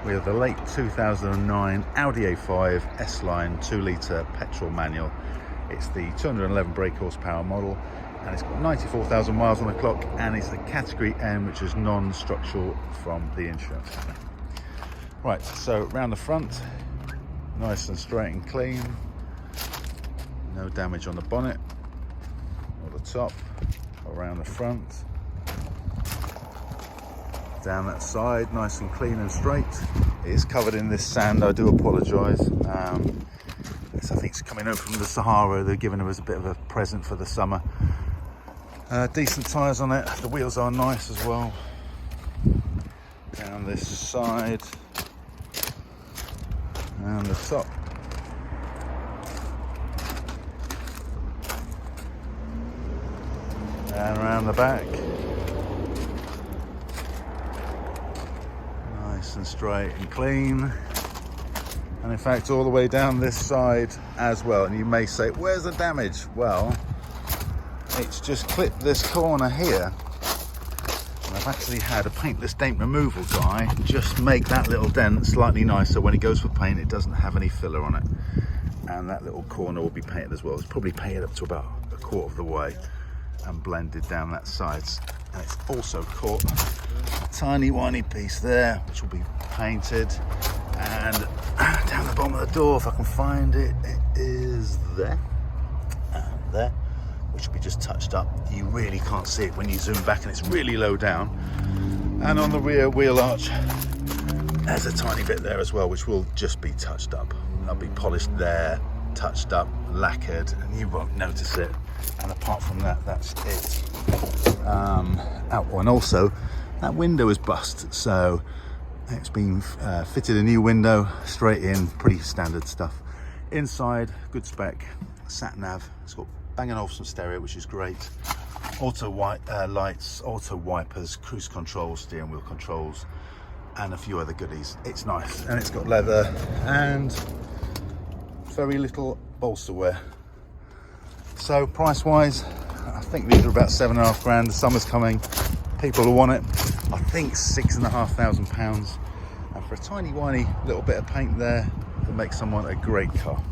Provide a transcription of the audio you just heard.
We have the late 2009 Audi A5 S-Line 2-litre petrol manual. It's the 211 brake horsepower model, and it's got 94,000 miles on the clock, and it's the category M, which is non-structural from the insurance company. Right, so around the front, nice and straight and clean. No damage on the bonnet or the top. Around the front, down that side, nice and clean and straight. It is covered in this sand, I do apologise. I think it's coming out from the Sahara. They're giving us a bit of a present for the summer. Decent tyres on it. The wheels are nice as well. Down this side and the top. And around the back. Nice and straight and clean. And in fact, all the way down this side as well. And you may say, where's the damage? Well, it's just clipped this corner here. And I've actually had a paintless dent removal guy just make that little dent slightly nicer. When it goes for paint, it doesn't have any filler on it. And that little corner will be painted as well. It's probably painted up to about a quarter of the way and blended down that side. And it's also caught a tiny whiny piece there, which will be painted. And down the bottom of the door, if I can find it, it is there and there, which will be just touched up. You really can't see it when you zoom back, and it's really low down. And on the rear wheel arch, there's a tiny bit there as well, which will just be touched up. That'll be polished there, touched up, lacquered, and you won't notice it. And apart from that, that's it. And also, that window is bust, so it's been fitted a new window, straight in, pretty standard stuff. Inside, good spec, sat nav. It's got Bang & Olufsen stereo, which is great. Auto lights, auto wipers, cruise control, steering wheel controls, and a few other goodies. It's nice, and it's got leather and very little bolster wear. So price-wise, I think these are about £7,500. The summer's coming. People will want it. I think £6,500. And for a tiny whiny little bit of paint there, it makes someone a great car.